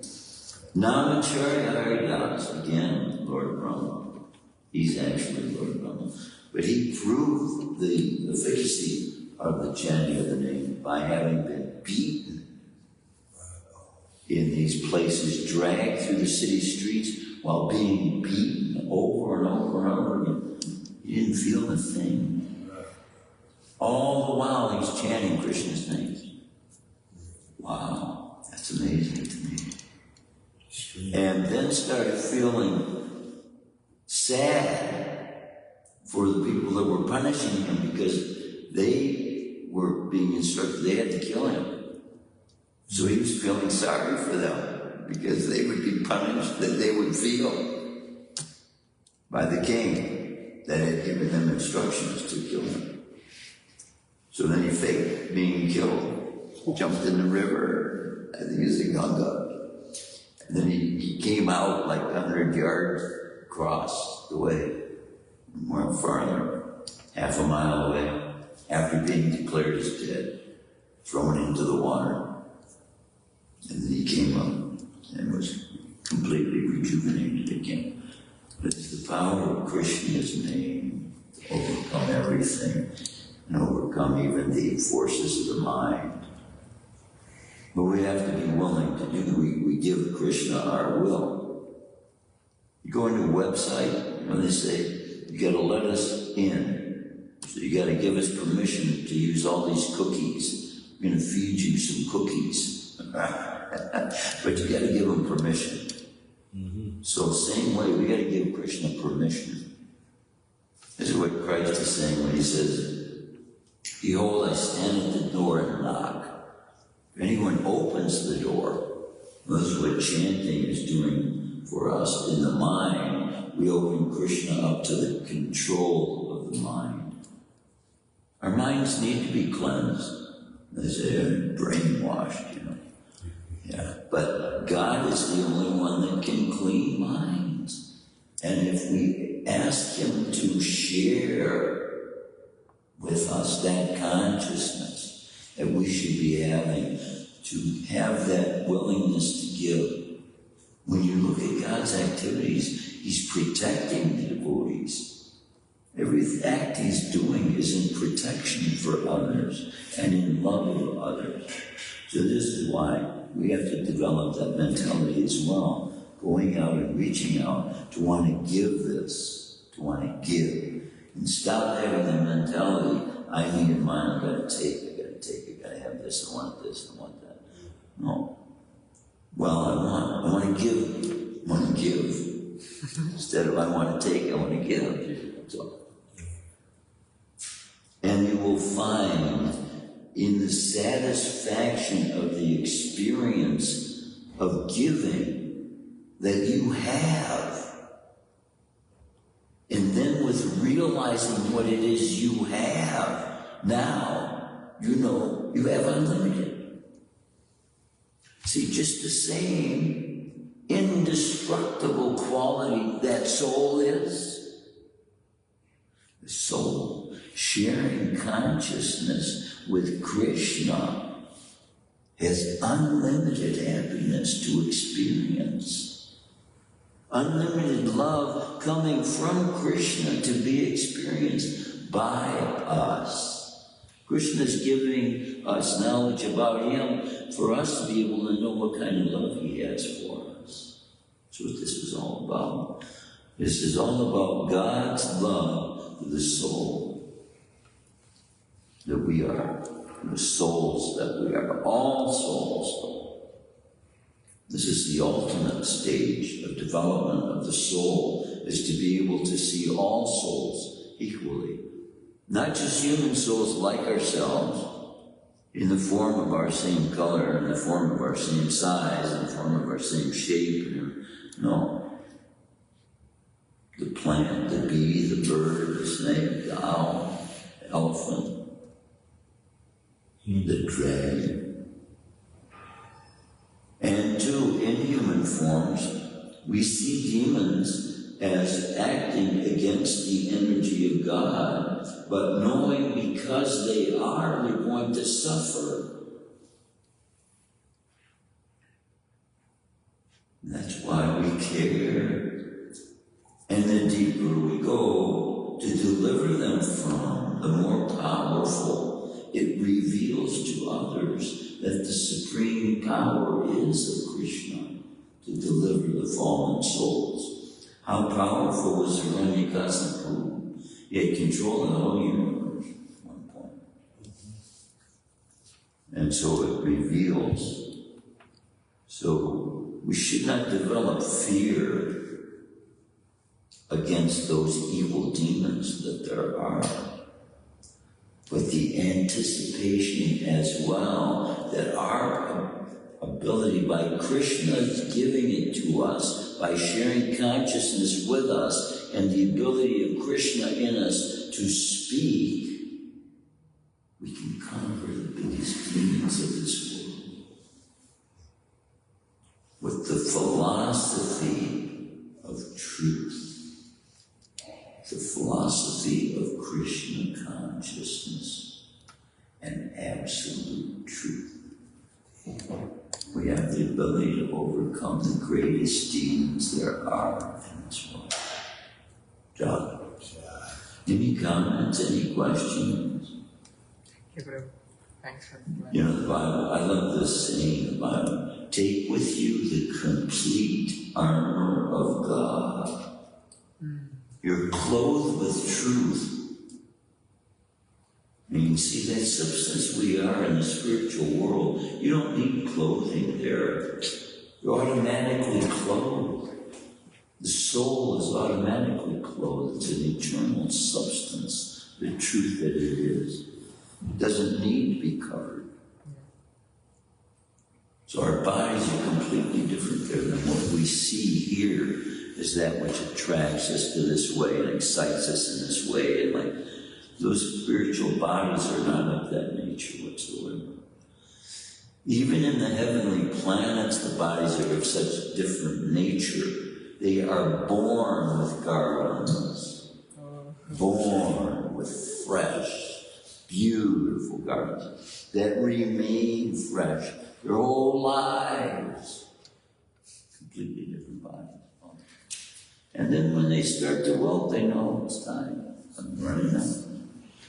Speaker 1: Namacharya Haridas, again, Lord Brahma. He's actually Lord Brahma. But he proved the efficacy of the chanting of the name by having been beaten in these places, dragged through the city streets while being beaten over and over and over again. He didn't feel a thing. All the while he's chanting Krishna's name. Wow. It's amazing to me. And then started feeling sad for the people that were punishing him because they were being instructed they had to kill him. So he was feeling sorry for them because they would be punished, that they would feel by the king that had given them instructions to kill him. So then he faked being killed, jumped in the river, I think it was the Ganga. And then he came out like 100 yards across the way, more farther, half a mile away, after being declared as dead, thrown into the water. And then he came up and was completely rejuvenated again. But it's the power of Krishna's name to overcome everything and overcome even the forces of the mind. But we have to be willing to do, we give Krishna our will. You go into a website, they say, you gotta let us in. So you gotta give us permission to use all these cookies. We're gonna feed you some cookies. But you gotta give them permission. Mm-hmm. So same way, we gotta give Krishna permission. This is what Christ is saying when he says, behold, I stand at the door and knock. If anyone opens the door, this is what chanting is doing for us in the mind. We open Krishna up to the control of the mind. Our minds need to be cleansed. They say, brainwashed, Yeah, but God is the only one that can clean minds. And if we ask him to share with us that consciousness that we should be having, to have that willingness to give. When you look at God's activities, he's protecting the devotees. Every act he's doing is in protection for others and in love of others. So this is why we have to develop that mentality as well, going out and reaching out to want to give this, to want to give. And stop having the mentality, I need mine, I gotta take, I gotta have this, I want that. No. Well, I want to give. Instead of I want to take, I want to give. So. And you will find in the satisfaction of the experience of giving that you have. And then with realizing what it is you have, now you know you have unlimited. See, just the same indestructible quality that soul is. The soul sharing consciousness with Krishna has unlimited happiness to experience. Unlimited love coming from Krishna to be experienced by us. Krishna is giving us knowledge about him for us to be able to know what kind of love he has for us. That's what this is all about. This is all about God's love for the soul that we are, the souls that we are, all souls. This is the ultimate stage of development of the soul, is to be able to see all souls equally. Not just human souls like ourselves, in the form of our same color, in the form of our same size, in the form of our same shape. No. The plant, the bee, the bird, the snake, the owl, the elephant, the dragon. And two, in human forms, we see demons as acting against the energy of God, but knowing because they are, we're going to suffer. That's why we care. And the deeper we go to deliver them from, the more powerful it reveals to others that the supreme power is of Krishna to deliver the fallen souls. How powerful was Hiranyakasipu? He had control of the whole universe at one point. And so it reveals So we should not develop fear against those evil demons that there are, but the anticipation as well that our ability by Krishna's giving it to us, by sharing consciousness with us, and the ability of Krishna in us to speak, we can conquer the biggest demons of this world with the philosophy of truth. The philosophy of Krishna consciousness and absolute truth. We have the ability to overcome the greatest demons there are in this world. John, any comments, any questions?
Speaker 4: Thank you, Prabhu. Thanks for
Speaker 1: You know, the Bible, I love this saying in the Bible, take with you the complete armor of God. You're clothed with truth. And you can see that substance we are in the spiritual world. You don't need clothing there. You're automatically clothed. The soul is automatically clothed. It's an eternal substance, the truth that it is. It doesn't need to be covered. So our bodies are completely different there than what we see here. Is that which attracts us to this way and excites us in this way. And like those spiritual bodies are not of that nature whatsoever. Even in the heavenly planets, the bodies are of such different nature. They are born with garlands, born with fresh, beautiful garlands that remain fresh their whole lives. Completely different bodies. And then when they start to wilt, they know it's time. I'm running out.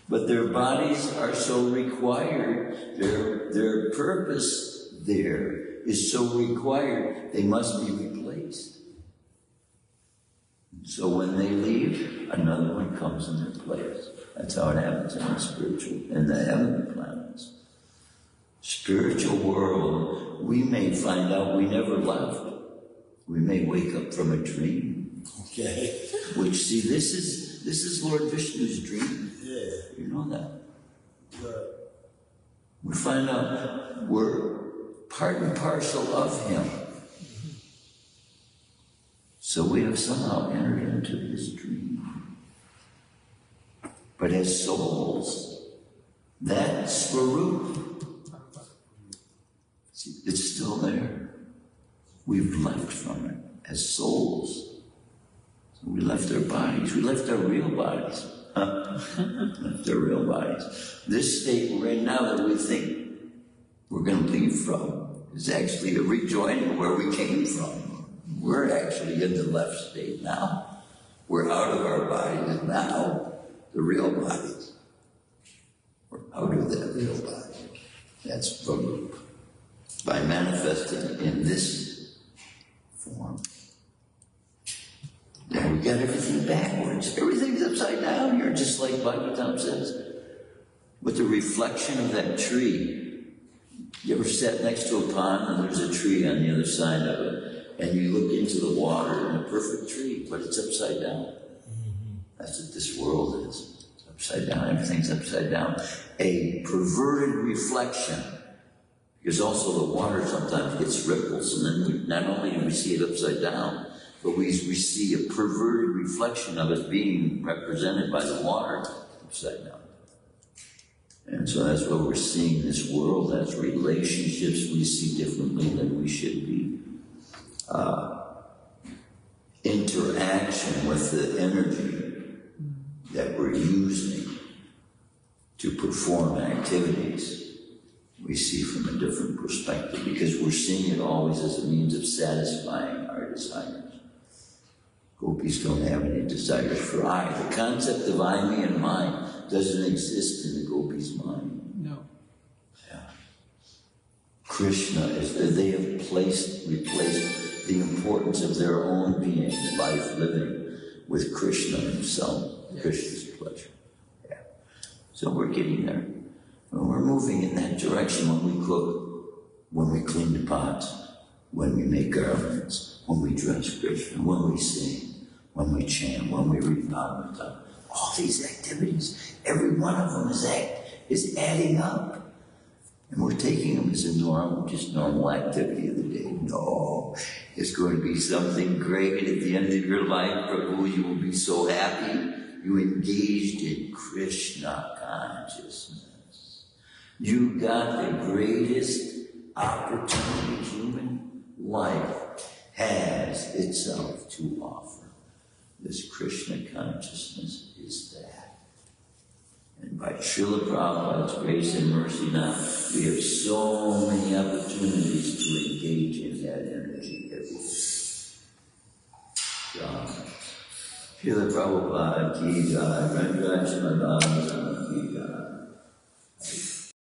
Speaker 1: But their bodies are so required, their purpose there is so required, they must be replaced. So when they leave, another one comes in their place. That's how it happens in the spiritual, in the heavenly planets. Spiritual world, we may find out we never left. We may wake up from a dream.
Speaker 2: Okay.
Speaker 1: Which, see, this is Lord Vishnu's dream.
Speaker 2: Yeah.
Speaker 1: You know that.
Speaker 2: Right.
Speaker 1: We find out we're part and parcel of him. So we have somehow entered into his dream. But as souls, that Swarup, see, it's still there. We've left from it as souls. We left our bodies. We left our real bodies. Left our real bodies. This state we're in now that we think we're going to leave from is actually a rejoining where we came from. We're actually in the left state now. We're out of our bodies now, the real bodies. We're out of that real body. That's Baruch. By manifesting in this form. Now we got everything backwards. Everything's upside down here, just like Bhagavatam says. With the reflection of that tree. You ever sat next to a pond and there's a tree on the other side of it, and you look into the water and a perfect tree, but it's upside down. That's what this world is. It's upside down. Everything's upside down. A perverted reflection. Because also the water sometimes gets ripples, and then not only do we see it upside down, but we see a perverted reflection of it being represented by the water upside down. And so that's what we're seeing this world as relationships we see differently than we should be. Interaction with the energy that we're using to perform activities we see from a different perspective, because we're seeing it always as a means of satisfying our desires. Gopis don't have any desires for I. The concept of I, me, and mine doesn't exist in the gopis' mind.
Speaker 4: No.
Speaker 1: Yeah. Krishna is, they have replaced the importance of their own being, life living, with Krishna himself, yes. Krishna's pleasure. Yeah. So we're getting there. We're moving in that direction when we cook, when we clean the pots, when we make garlands, when we dress Krishna, when we sing, when we chant, when we read Bhagavatam. All these activities, every one of them is adding up. And we're taking them as a normal activity of the day. No, it's going to be something great at the end of your life, Prabhu. You will be so happy you engaged in Krishna consciousness. You got the greatest opportunity human life has itself to offer. This Krishna consciousness is that. And by Srila Prabhupada's grace and mercy now, we have so many opportunities to engage in that energy every day. Srila Prabhupada ki jai, Shrimadbhagavatam ki jai.